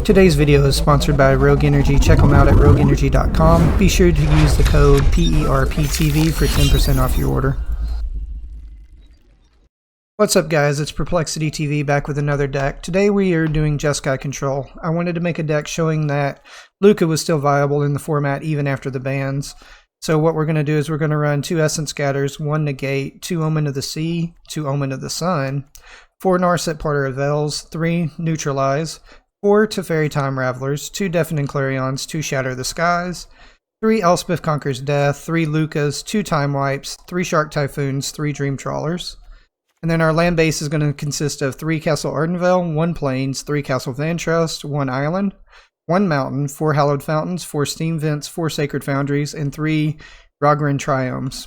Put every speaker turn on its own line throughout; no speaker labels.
Today's video is sponsored by Rogue Energy. Check them out at rogueenergy.com. Be sure to use the code PERPTV for 10% off your order. What's up guys, it's Perplexity TV back with another deck. Today we are doing Jeskai control. I wanted to make a deck showing that Lukka was still viable in the format even after the bans. So what we're going to do is we're going to run 2 Essence Scatters, 1 Negate, 2 Omen of the Sea, 2 Omen of the Sun, 4 Narset Parter of Veils, 3 Neutralize, 4 Teferi Time Ravelers, 2 Deafening Clarions, 2 Shatter the Skies, 3 Elspeth Conquers Death, 3 Lukkas, 2 Time Wipes, 3 Shark Typhoons, 3 Dream Trawlers. And then our land base is going to consist of 3 Castle Ardenvale, 1 Plains, 3 Castle Vantrust, 1 Island, 1 Mountain, 4 Hallowed Fountains, 4 Steam Vents, 4 Sacred Foundries, and 3 Rogran Triomes.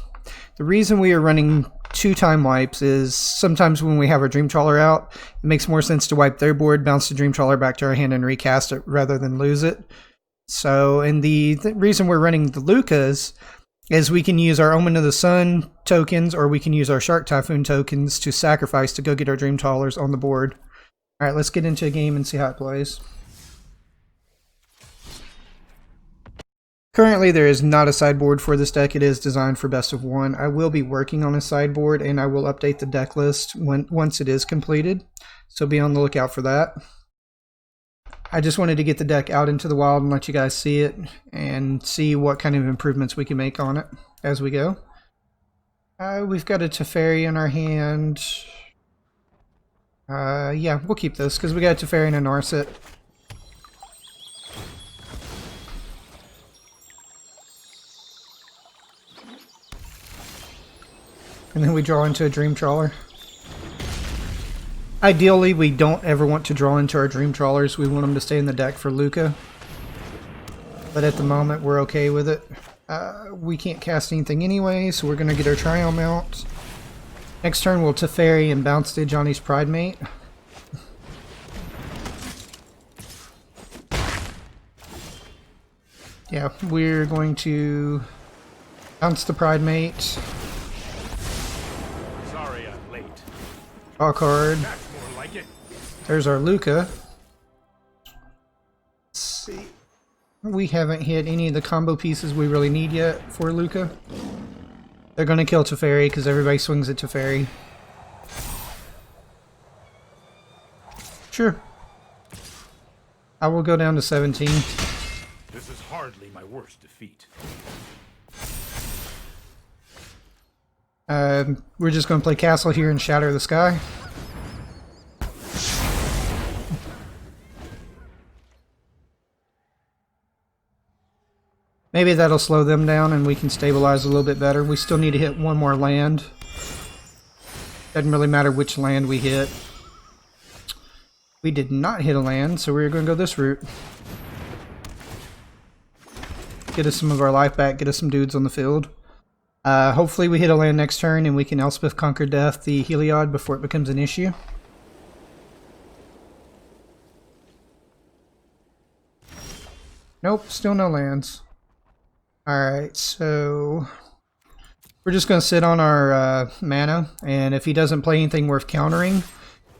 The reason we are running 2 Time Wipes is sometimes when we have our Dream Trawler out, it makes more sense to wipe their board, bounce the Dream Trawler back to our hand, and recast it rather than lose it. So, and the reason we're running the Lukkas is we can use our Omen of the Sun tokens, or we can use our Shark Typhoon tokens to sacrifice to go get our Dream Trawlers on the board. Alright, let's get into a game and see how it plays. Currently there is not a sideboard for this deck. It is designed for best of 1. I will be working on a sideboard and I will update the deck list once it is completed. So be on the lookout for that. I just wanted to get the deck out into the wild and let you guys see it and see what kind of improvements we can make on it as we go. We've got a Teferi in our hand. Yeah, we'll keep this because we got a Teferi and a Narset. And then we draw into a Dream Trawler. Ideally, we don't ever want to draw into our Dream Trawlers. We want them to stay in the deck for Lukka. But at the moment, we're okay with it. We can't cast anything anyway, so we're going to get our Triome out. Next turn, we'll Teferi and bounce to Johnny's Pridemate. Yeah, we're going to bounce the Pridemate.
Sorry I'm late.
Draw a card. There's our Lukka. Let's see. We haven't hit any of the combo pieces we really need yet for Lukka. They're going to kill Teferi because everybody swings at Teferi. Sure. I will go down to 17.
This is hardly my worst defeat.
We're just going to play Castle here and Shatter the Sky. Maybe that'll slow them down and we can stabilize a little bit better. We still need to hit one more land. Doesn't really matter which land we hit. We did not hit a land, so we're going to go this route. Get us some of our life back, get us some dudes on the field. Hopefully we hit a land next turn and we can Elspeth Conquer Death the Heliod before it becomes an issue. Nope, still no lands. Alright, so we're just going to sit on our mana, and if he doesn't play anything worth countering,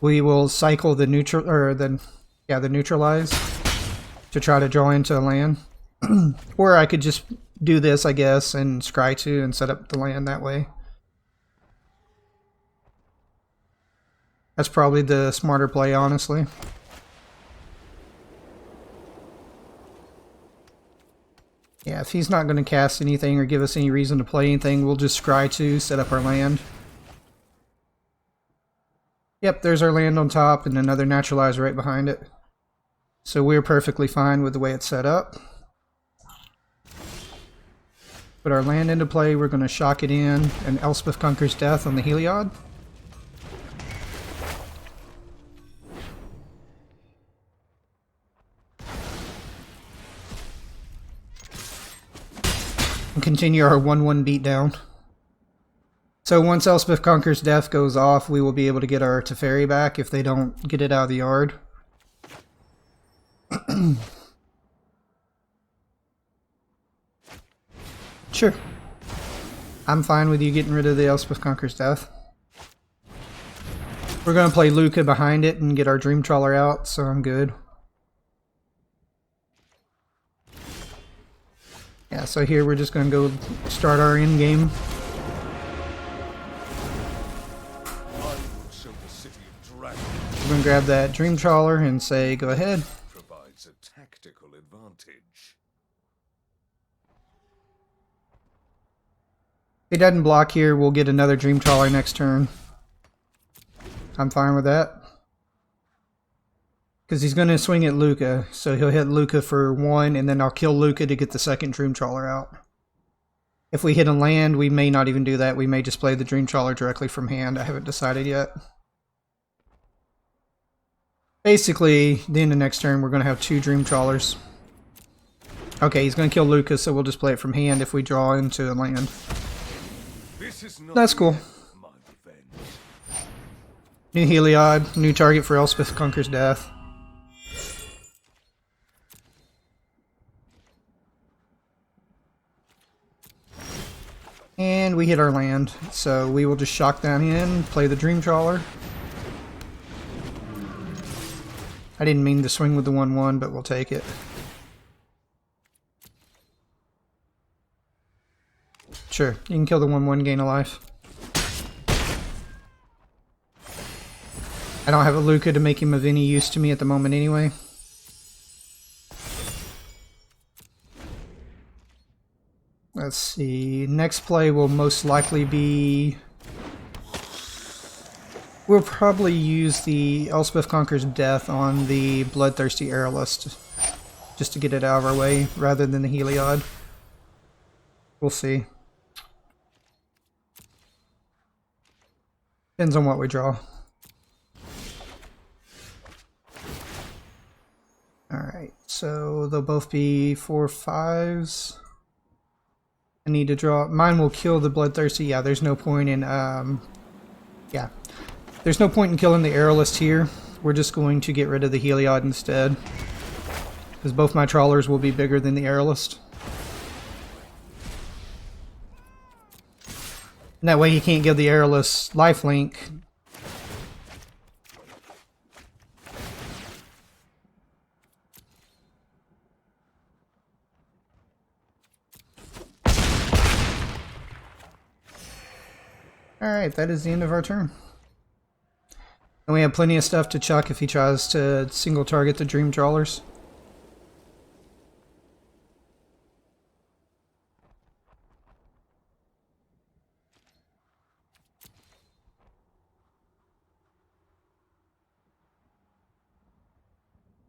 we will cycle the neutralize to try to draw into a land. Or I could just do this, I guess, and scry 2 and set up the land that way. That's probably the smarter play, honestly. Yeah, if he's not going to cast anything or give us any reason to play anything, we'll just scry 2, set up our land. Yep, there's our land on top and another naturalizer right behind it. So we're perfectly fine with the way it's set up. Put our land into play, we're going to shock it in, and Elspeth Conquers Death on the Heliod. And continue our 1-1 beatdown. So once Elspeth Conquers Death goes off, we will be able to get our Teferi back if they don't get it out of the yard. Sure. I'm fine with you getting rid of the Elspeth Conquers Death. We're going to play Lukka behind it and get our Dream Trawler out, so I'm good. Yeah, so here we're just going to go start our end game. We're going to grab that Dream Trawler and say, go ahead.
Provides a tactical advantage.
If he doesn't block here, we'll get another Dream Trawler next turn. I'm fine with that. Because he's going to swing at Lukka, so he'll hit Lukka for 1, and then I'll kill Lukka to get the second Dream Trawler out. If we hit a land, we may not even do that. We may just play the Dream Trawler directly from hand. I haven't decided yet. Basically, the end of next turn, we're going to have 2 Dream Trawlers. Okay, he's going to kill Lukka, so we'll just play it from hand if we draw into a land. That's cool. New Heliod, new target for Elspeth Conquers Death. And we hit our land, so we will just shock down in, play the Dream Trawler. I didn't mean to swing with the 1/1, but we'll take it. Sure, you can kill the 1/1, gain a life. I don't have a Lukka to make him of any use to me at the moment anyway. Let's see, next play will most likely be... We'll probably use the Elspeth Conquers Death on the Bloodthirsty Aerialist, just to get it out of our way, rather than the Heliod. We'll see. Depends on what we draw. Alright, so they'll both be 4/5s. I need to draw... Mine will kill the Bloodthirsty. Yeah, there's no point in... yeah. There's no point in killing the Aerialist here. We're just going to get rid of the Heliod instead. Because both my Trawlers will be bigger than the Aerialist. And that way he can't give the Aerialist lifelink. Alright, that is the end of our turn. And we have plenty of stuff to chuck if he tries to single target the Dream Trawlers.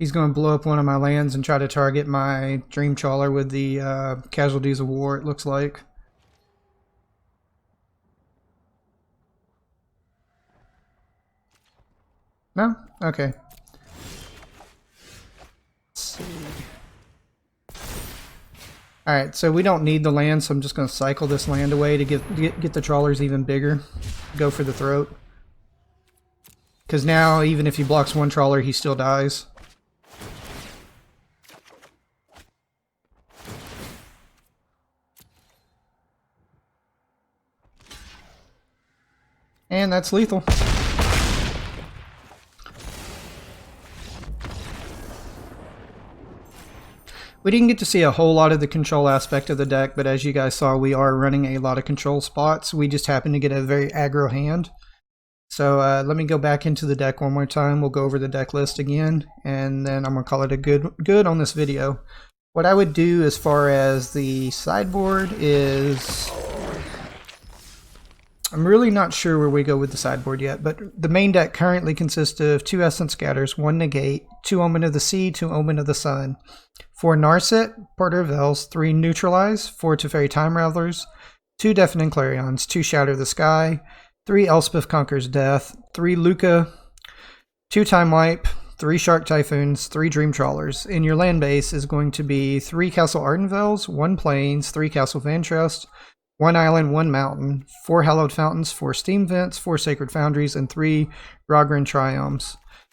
He's going to blow up one of my lands and try to target my Dream Trawler with the Casualties of War, it looks like. No? Okay. Let's see. Alright, so we don't need the land, so I'm just going to cycle this land away to get the Trawlers even bigger. Go for the throat. Because now, even if he blocks one Trawler, he still dies. And that's lethal. We didn't get to see a whole lot of the control aspect of the deck, but as you guys saw, we are running a lot of control spots. We just happen to get a very aggro hand. So let me go back into the deck one more time. We'll go over the deck list again, and then I'm going to call it a good on this video. What I would do as far as the sideboard is... I'm really not sure where we go with the sideboard yet, but the main deck currently consists of 2 Essence Scatters, 1 Negate, 2 Omen of the Sea, 2 Omen of the Sun, 4 Narset, Porter of Veils, 3 Neutralize, 4 Teferi Time Ravelers, 2 Deafening Clarions, 2 Shatter the Sky, 3 Elspeth Conquers Death, 3 Lukka, 2 Time Wipe, 3 Shark Typhoons, 3 Dream Trawlers. And your land base is going to be 3 Castle Ardenvales, 1 Plains, 3 Castle Vantrust, 1 Island, 1 Mountain, 4 Hallowed Fountains, 4 Steam Vents, 4 Sacred Foundries, and 3 Rogran Triomes.